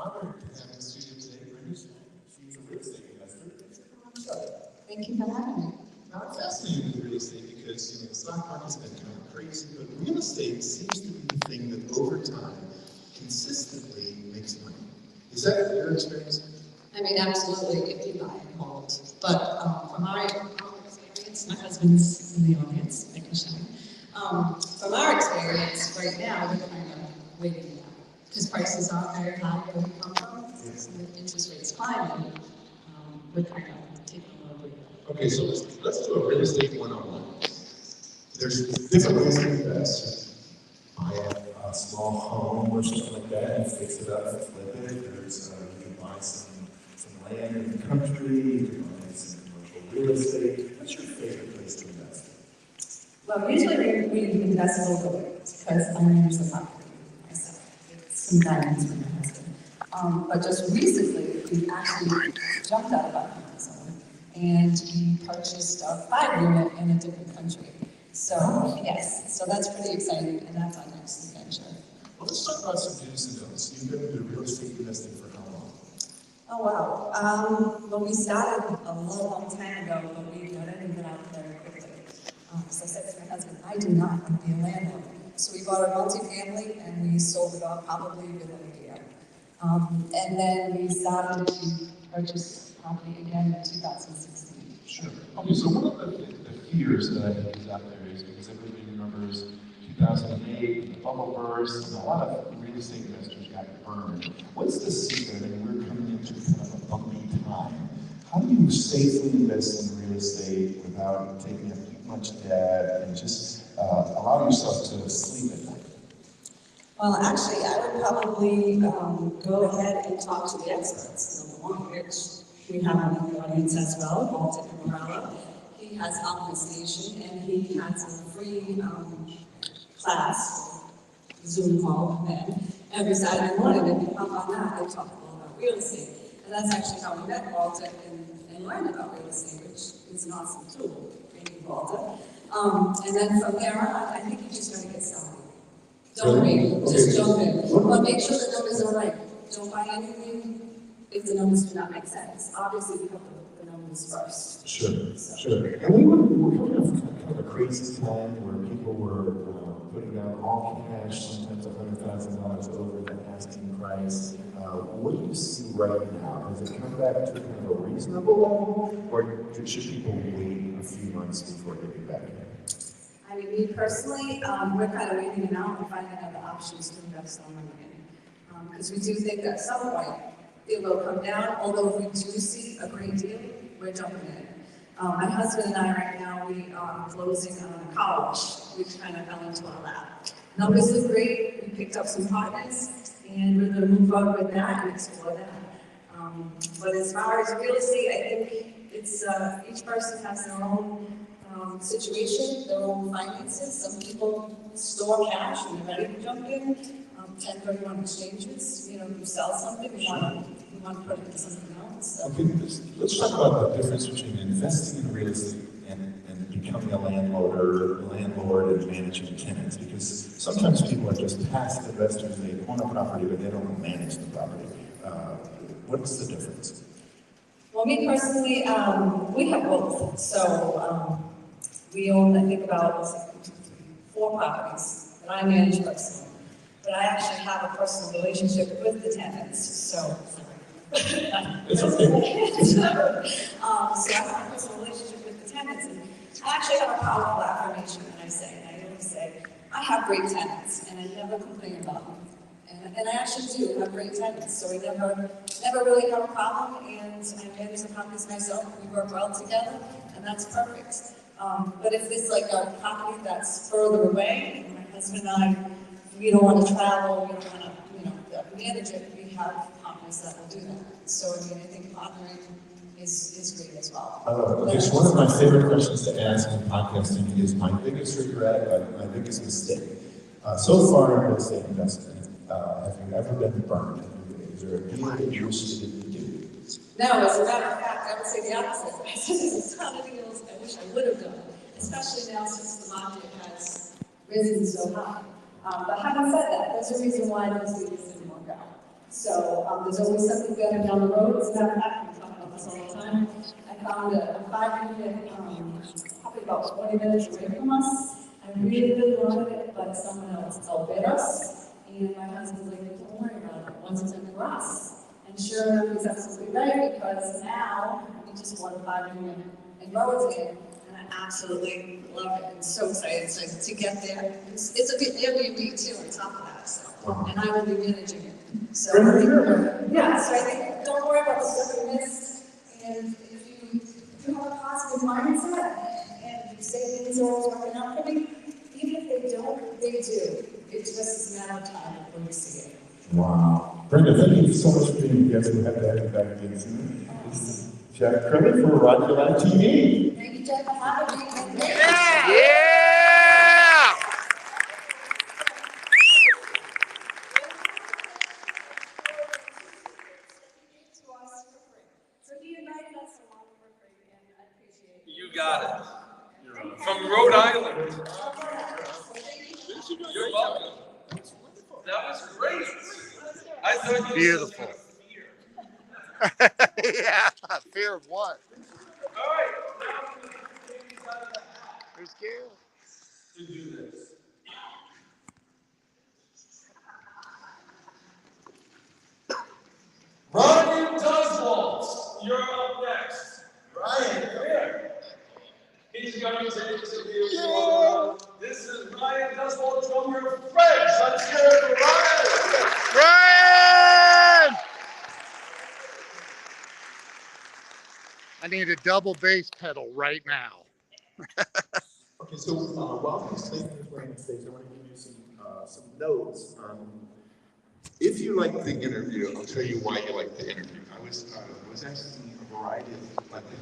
honored to have in the studio today Brenda Schmidt. She's a real estate investor. Thanks for coming on the show. Thank you for having me. Now, I'm fascinated with real estate because the stock market's been kind of crazy, but real estate seems to be the thing that over time consistently makes money. Is that your experience? I mean, absolutely, if you buy and hold. But from our experience, my husband's in the audience, I can show him. From our experience, right now, we're kind of waiting it out. Because prices are very high where we come from, Yes. and with interest rates climbing, we're kind of taking a little breather. Okay, so let's do a real estate 101. There's different ways to invest. Buy a small home or something like that and fix it up and flip it. There's you can buy some land in the country, you can buy some commercial real estate. What's your favorite place to invest? Well, usually we invest locally because I manage the property myself. It's some diamonds for my husband. But just recently, we actually jumped out of our comfort zone and we purchased a 5-unit in a different country. So, yes, so that's pretty exciting, and that's our next adventure. Well, let's talk about some do's and don'ts. You've been into real estate investing for how long? Oh, wow. Well, we started a long time ago, but we got in and got out very quickly. As I said to my husband, I do not want to be a landlord. So we bought a multifamily and we sold it off probably within a year. And then we started to purchase property again in 2016. Sure. Okay, so one of the fears that I think is out there is because everybody remembers 2008, the bubble burst, and a lot of real estate investors got burned. What's the secret? I mean, we're coming into kind of a bumpy time. How do you safely invest in real estate without taking up too much debt and just allow yourself to sleep at night? Well, actually, I would probably go ahead and talk to the experts. Number one, which we have in the audience as well, Walter Morello. He has Alchemist Nation, and he has a free class, Zoom call, every Saturday morning. And we come on that, they talk all about real estate. And that's actually how we met Walter and learned about real estate, which is an awesome tool. Thank you, Walter. And then from there on, I think you just got to get started. Don't wait, just jump in. But make sure the numbers are right. Don't buy anything if the numbers do not make sense. Obviously, we have the numbers first. Sure, sure. And we're coming off kind of a crazy time where people were putting down all cash, sometimes $100,000 over the asking price. What do you see right now? Has it come back to kind of a reasonable level, or should people wait a few months before they get back in? I mean, me personally, we're kind of waiting now and finding other options to invest our money in. Because we do think at some point it will come down, although if we do see a great deal, we're jumping in. My husband and I right now, we are closing on a college, which kind of fell into our lap. Numbers look great, we picked up some partners, and we're going to move forward with that and explore that. But as far as real estate, I think it's each person has their own situation, their own finances. Some people store cash and they're ready to jump in. 1031 exchanges, you sell something, you want to put it into something else. So. Okay, let's talk about the difference between investing in real estate and becoming a landlord and managing tenants, because sometimes people are just passive investors. They own a property, but they don't manage the property. What's the difference? Well, me personally, we have both. So we own, I think, about 4 properties that I manage personally. But I actually have a personal relationship with the tenants, so. It's okay. So I have a personal relationship with the tenants, and I actually have a powerful affirmation that I always say, I have great tenants, and I never complain about them. And I actually do have great tenants, so we never really have a problem, and I manage the properties myself, we work well together, and that's perfect. But if it's like a property that's further away, and my husband and I, we don't want to travel, we don't want to, manage it, we have partners that will do that. So, I think partnering is great as well. I love it. Okay, so one of my favorite questions to ask in podcasting is my biggest regret, my biggest mistake. So far in real estate investment, have you ever been burned? Is there a deal that you wish you didn't do? No, as a matter of fact, I would say the opposite. I said there's a ton of deals I wish I would have done, especially now since the market has risen so high. But having said that, there's a reason why those deals didn't work out. So there's always something better down the road. It's not that, we talk about this all the time. I found a 5-minute, probably about 20 minutes away from us. I really wanted it, but someone else outbid us. And my husband's like, don't worry about it, once it's in the grass. And sure enough, he's absolutely right, because now we just won 5 million in roads again. And I absolutely love it. I'm so excited to get there. It's a bit Airbnb too on top of that, so. And I will be managing it. So, yeah, so I think don't worry about the stuff you missed. And if you have a positive mindset and you say things are always working out for me, even if they don't, they do. It's just a matter of time before you see it. Wow. Brenda, thank you so much for being a guest. We have to have you back again soon. This is Jeff Curley for Rocky Live TV. Thank you, Jeff, for having me. Yeah! So he invited us along for free, and I appreciate it. You got it. From Rhode Island. You're welcome. That was great. I thought you Beautiful. Yeah, fear of what? All right. Who's scared? To do this. Ryan Duswalt, you're up next. Ryan, come here. He's going to take us to you. This is Ryan Duswalt, drummer of Fred. Let's hear it for Ryan. Ryan! I need a double bass pedal right now. Okay, so while he's taking his way on stage, I want to give you some notes. If you like the interview, I'll tell you why you like the interview. I was asking a variety of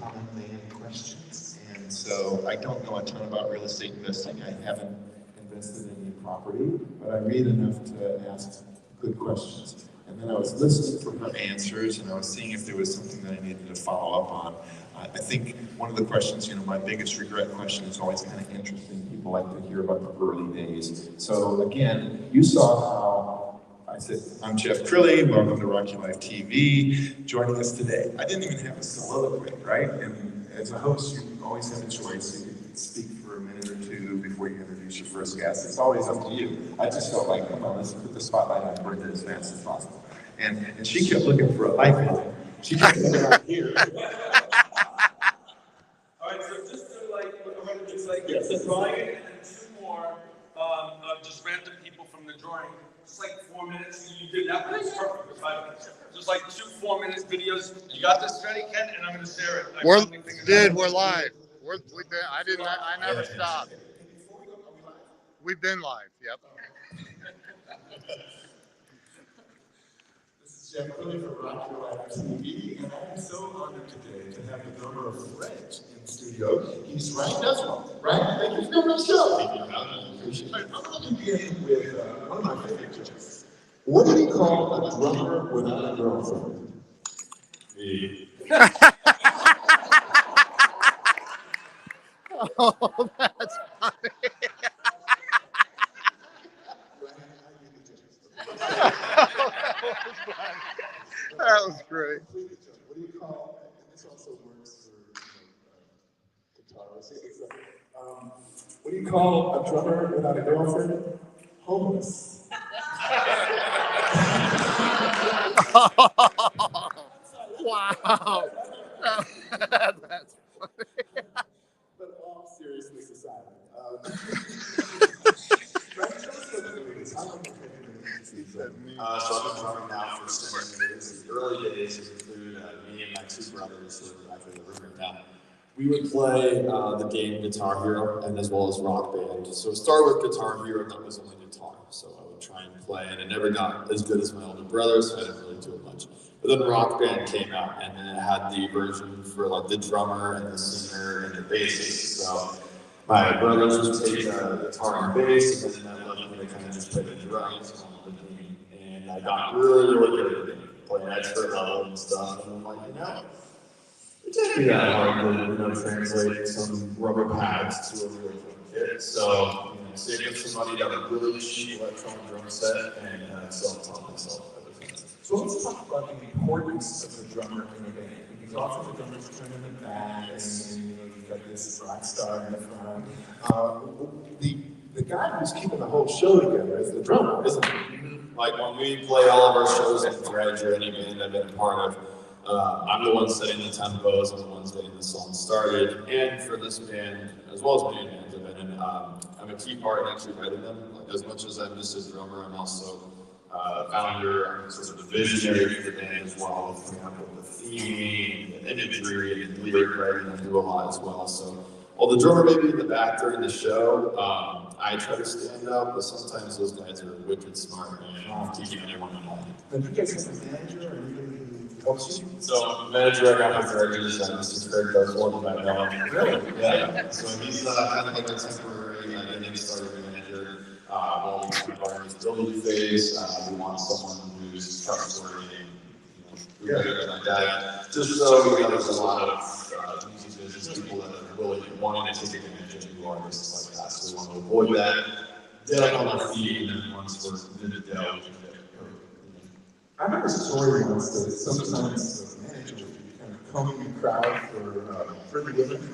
common man questions, and so I don't know a ton about real estate investing. I haven't invested in any property, but I read enough to ask good questions. And then I was listening for her answers, and I was seeing if there was something that I needed to follow up on. I think one of the questions, my biggest regret question is always kind of interesting. People like to hear about the early days. So again, you saw how I said, I'm Jeff Crilly, welcome to Rocky Life TV, joining us today. I didn't even have a soliloquy, right? And as a host, you always have a choice. You can speak for a minute or two before you introduce your first guest. It's always up to you. I just felt like, come on, let's put the spotlight on Brenda as fast as possible. And she kept looking for a life in it. She kept looking out here. All right, so just to it's like it's a drawing and then 2 more of just random people from the drawing. Just like 4 minutes, and you did that. But it's perfect for 5 minutes. Just like 2 4-minute videos. You got this ready, Ken? And I'm gonna share it. We're live. I never stopped. We've been live. Yep. Jeff Crilly from Rocky Life TV, and I am so honored today to have the drummer of Fred in studio. He's Ryan Duswalt. Ryan, thank you for coming on the show. Thank you. I appreciate it. I'm going to begin with one of my favorite jokes. What do you call a drummer without a girlfriend? Me. Oh, that's funny. That was great. What do you call, and this also works for guitarists. What do you call a drummer without a girlfriend? Homeless. Wow. That's funny. But all seriousness aside, So I've been drumming now for 7 years. The early days include me and my 2 brothers who are actually in the room right now. We would play the game Guitar Hero and as well as Rock Band. So it started with Guitar Hero, and that was only guitar. So I would try and play, and it never got as good as my older brothers, so I didn't really do it much. But then Rock Band came out, and then it had the version for like the drummer and the singer and the bassist. So my brothers just played guitar and bass, and then that led me to kind of just play the drums. And I got really good at it, playing expert level and stuff. And I'm like, it can't be that hard to translate some rubber pads to a real drum kit. So, saved up some money, got a really cheap electronic drum set, and self-taught myself everything. so So let's talk about the importance of the drummer in a band, because often the drummers turn in the back, and you know, you've got this rock star in the front. The guy who's keeping the whole show together is the drummer, isn't he? Like when we play all of our shows in Dredge or any band I've been a part of, I'm the one setting the tempos, I'm the one getting the song started. And for this band, as well as many bands I've been in, I'm a key part in actually writing them. Like as much as I'm just a drummer, I'm also founder, I'm sort of the visionary for the band as well, with coming up with the theming, the imagery, and lyric writing. I do a lot as well. So while the drummer may be in the back during the show, I try to stand up, but sometimes those guys are wicked smart and keeping everyone in line. And you guys have a manager or anybody who helps you? So manager I got with Greg is Mr. Craig Durswell in the background. Really? Yeah. So he's kind of like a temporary getting started manager. While we are in his building phase, we want someone who's trustworthy and like that. Just so there's a lot of music business people that are willing and wanting to take advantage of new artists like that. So we want to avoid that. Get up on our feet, and then once we're in the dough, I remember a story once that sometimes the manager would be kind of combing the crowd for pretty women. And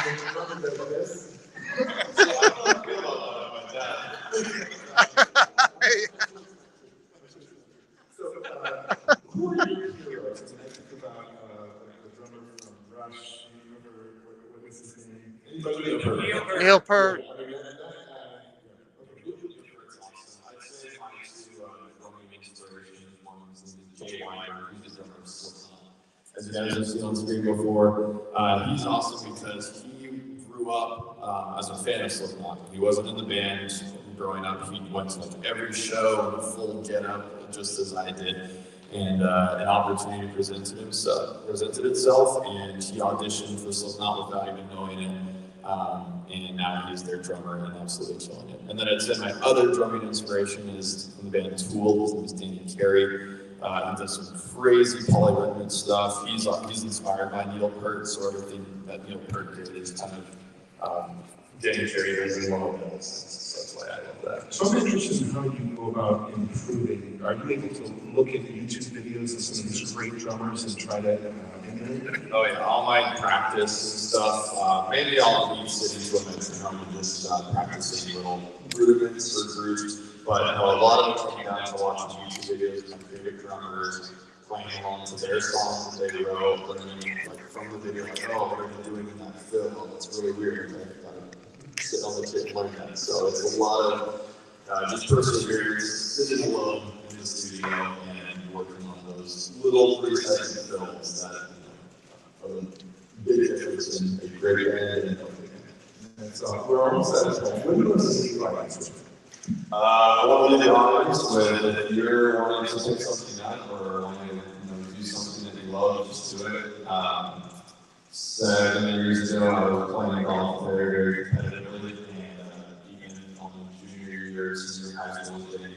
then you remember that this? So, who are your heroes? And I think about the drummer from Rush. You remember what was his name? Neil Peart. As you guys have seen on screen before, he's awesome because he grew up as a fan of Slipknot. He wasn't in the band growing up. He went to like every show in full get-up, just as I did. And an opportunity presented itself, and he auditioned for Slipknot without even knowing it. And now he's their drummer and absolutely killing it. And then I'd say my other drumming inspiration is from the band Tool. His name is Danny Carey. He does some crazy polyrhythmic stuff. He's inspired by Neil Peart, so everything that Neil Peart did is kind of Danny Carey does in one of those. So that's why I love that. So I'm interested in how you go about improving. Are you able to look at YouTube videos of some of these great drummers and try to emulate them? Oh yeah, all my practice and stuff. Maybe I'll be sitting limits and I'm just practicing little rudiments or grooves. But a lot of it comes down to watching YouTube videos of my favorite drummers, playing along to their songs that they wrote, learning like from the video, like, oh, what are they doing in that fill? That's really weird. I've got to sit on the kit and learn that. So it's a lot of just perseverance, sitting alone in the studio and working on those little precise films that are a big difference in a great band and a healthy band. So we're almost at this point. What do you want to see like this? I want to be honest with if you're wanting to pick something up or wanting to do something that you love, just do it. 7 years ago, I was playing golf very, very competitively, and even on the junior year, senior high school, getting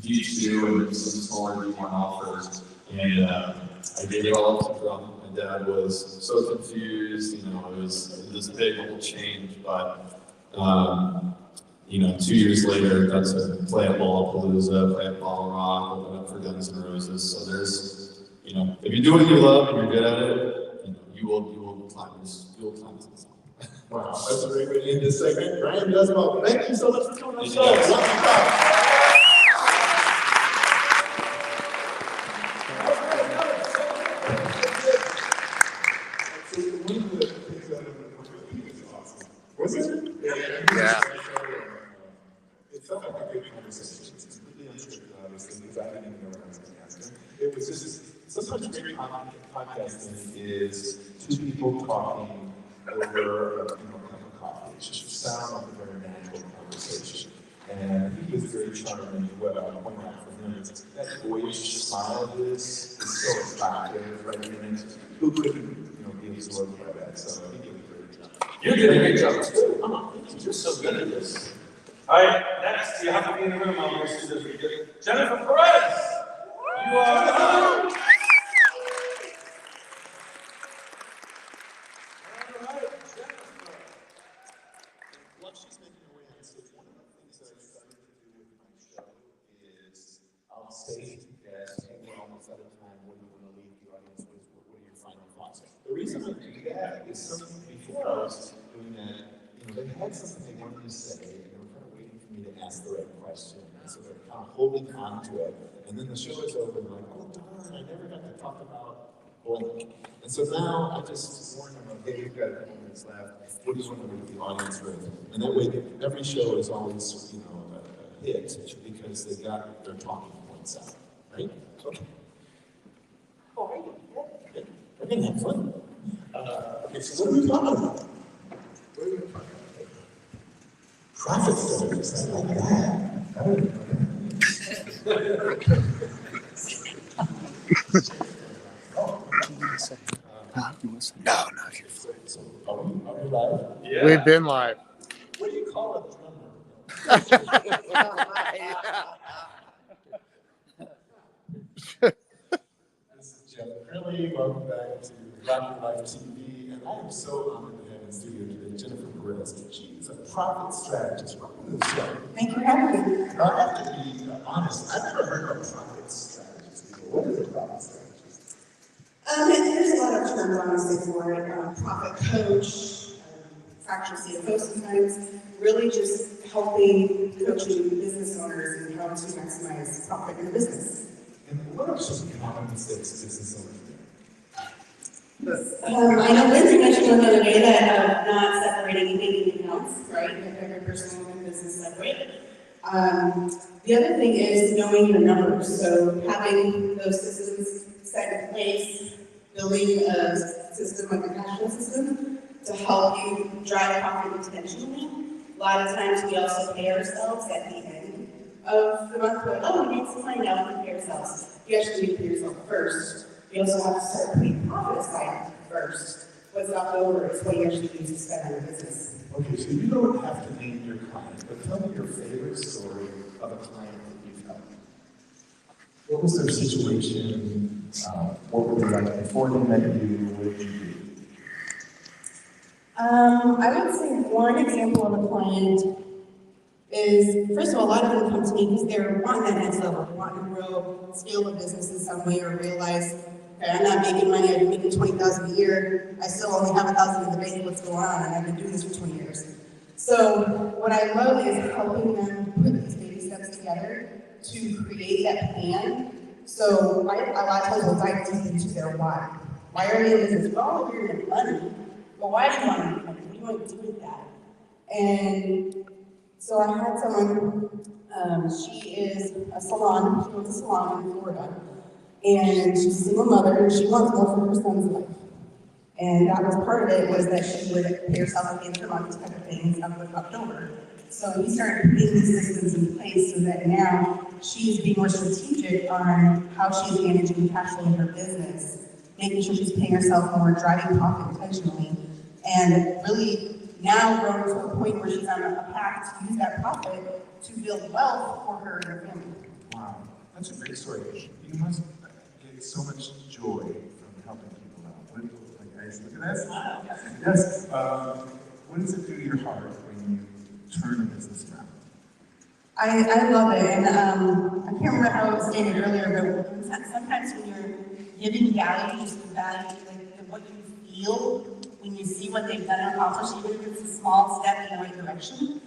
D2 and some smaller D1 offers, and I gave it all up to drum. My dad was so confused, it was this big little change, but 2 years later, got to play at Lollapalooza, play at Bottle Rock, open up for Guns N' Roses. So there's, if you do what you love and you're good at it, you will climb to the top. Wow, that's a great way to end this segment. Ryan Desmo, thank you so much for coming on the show. Was it? Yeah. It felt like a great conversation. It's completely unscripted, obviously, because I didn't even know what I was going to ask him. It was just, sometimes great podcasting is two people talking over a cup of coffee. It just sounds like a very natural conversation. And he was very charming. What I point out for him is that boyish smile of his is so attractive, right? And who couldn't, be absorbed by that? So he did a great job. You did a great job too. Come on, you're so good at this. All right, next, you have to be in the room. I'm going to see this. Jennifer Perez! You are. While she's making her way on stage, one of the things that I started to do with my show is I'll say The reason I do that is something before I was doing that, they had something they wanted to say, and they were kind of waiting for me to ask the right question. And so they're kind of holding on to it. And then the show is over, and they're like, oh, darn, I never got to talk about blank. And so now I just warn them, okay, we've got a couple minutes left. What do you want to leave the audience with? And that way, every show is always, a hit because they got their talking points out, right? Okay. All right. Okay. We're going to have fun. Okay, so what are we talking about? What are we talking about? Profit stories. I like that. No. So, are we live? Yeah. We've been live. What do you call a drummer? This is Jeff Curley. Welcome back to Rock Your Life TV. And I am so honored to have in studio today Jennifer Perez. She is a profit strategist. Welcome to the show. Thank you for having me. Now, I have to be honest, I've never heard of a profit strategist before. What is a profit strategist? There's a lot of terms honestly for it, profit coach, fractional CFO sometimes, really just helping coaching business owners and how to maximize profit in the business. And what are some common mistakes business owners do? I know Lindsay mentioned the other day that not separating banking accounts, right? Every personal and business separate. The other thing is knowing your numbers. So having those systems set in place, building a system like a cash flow system to help you drive profit intentionally. A lot of times we also pay ourselves at the end of the month. We're like, oh, we need some money now, we can pay ourselves. You actually need to pay yourself first. You also have to start putting profit aside first. What's left over is what you actually use to spend on your business. Okay, so you don't have to name your client, but tell me your favorite story of a client that you've helped. What was their situation? What were they like before they met you? What did you do? I would say one example of a client is, first of all, a lot of them come to me because they're wanting that next level, wanting to grow, scale the business in some way, or realize, okay, I'm not making money, I'm making $20,000 a year, I still only have $1,000 in the bank, what's going on? And I've been doing this for 20 years. So what I love is helping them put these baby steps together to create that plan. So a lot of times we'll dive deep into their why. Why are you in business? Well, you're in money. But why do you want to make money? What do you want to do with that? And so I had someone, she is a salon, she owns a salon in Florida. And she's a single mother, and she wants more for her son's life. And that was part of it, was that she would pay herself at the end of the month type of things up with October. So we started putting these systems in place so that now she's being more strategic on how she's managing cash flow in her business, making sure she's paying herself more, driving profit intentionally, and really now growing to a point where she's on a path to use that profit to build wealth for her and her family. Wow, that's a great story. You must get so much joy from helping people out. What, like, guys, look at that smile. Yes. What does it do to your heart when you turn a business around? I love it, and I can't remember how it was stated earlier, but sometimes when you're giving value, just the value, like what you feel when you see what they've done and accomplished, even if it's a small step in the right direction,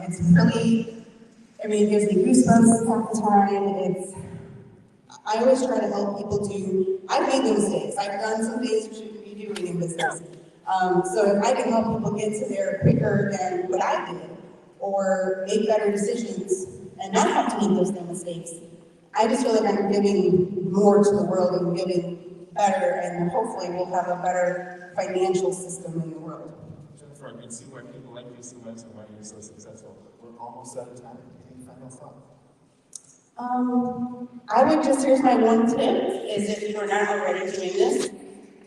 it's really, I mean, it gives me goosebumps half the time. I always try to help people I've made the mistakes, I've done some things you shouldn't be doing in business. So if I can help people get to there quicker than what I did, or make better decisions and not have to make those same mistakes, I just feel like I'm giving more to the world and giving better, and hopefully we'll have a better financial system in the world. Jennifer, I can see why people like you so much and why you're so successful. We're almost out of time. Any final thought? I would just, here's my one tip, is if you are not already doing this,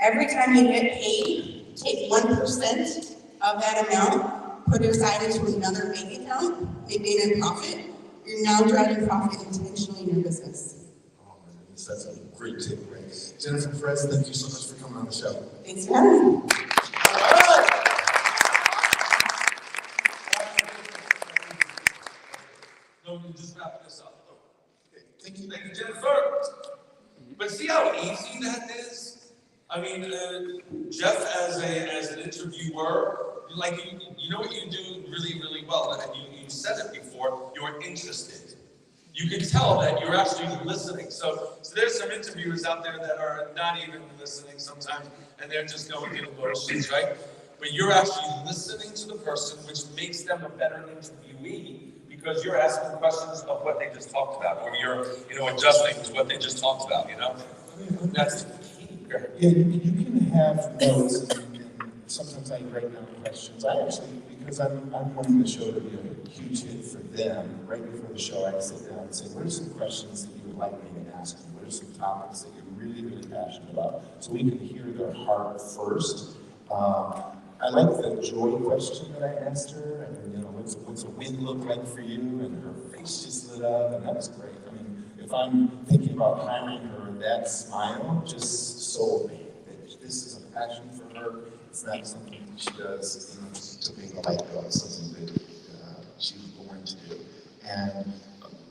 every time you get paid, take 1% of that amount, put it aside into another bank account, make it a profit. You're now driving profit intentionally in your business. Oh my goodness, that's a great takeaway. Jennifer Perez, thank you so much for coming on the show. Thanks for having me. No, we just wrap this up. Okay, thank you. Thank you, Jennifer. But see how easy that is? I mean, Jeff, as an interviewer, you know what you do really, really well, and you said it before, you're interested. You can tell that you're actually listening. So there's some interviewers out there that are not even listening sometimes, and they're just going through the motions, right? But you're actually listening to the person, which makes them a better interviewee, because you're asking questions of what they just talked about, or you're, adjusting to what they just talked about, That's the key. Yeah, you can have notes, and sometimes I write down questions. I actually, because I'm wanting the show to be a huge hit for them, right before the show, I sit down and say, what are some questions that you would like me to ask you? What are some topics that you're really, really passionate about? So we can hear their heart first. I like the joy question that I asked her, and what's a win look like for you? And her face just lit up, and that was great. I mean, if I'm thinking about hiring her, that smile just sold me. This is a passion for her. It's not something she does, to make a light go. It's something that she was born to do. And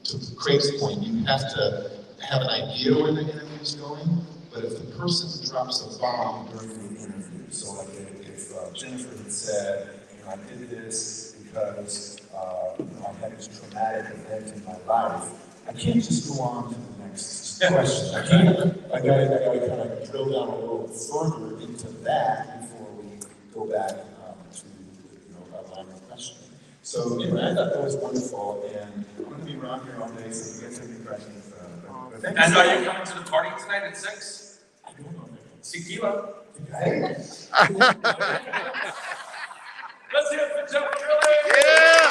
to Craig's point, you have to have an idea where the interview is going, but if the person drops a bomb during the interview, so like if Jennifer had said, I did this because I had this traumatic event in my life, I can't just go on to the next question. I gotta kind of drill down a little further into that before we go back to a line of questioning. So anyway, I thought that was wonderful, and I'm going to be around here all day, so you guys have any questions. But thank And so are much. you coming to the party tonight at 6? I don't know. Tequila. Hey. Let's hear it for Jeff Gurley. Yeah!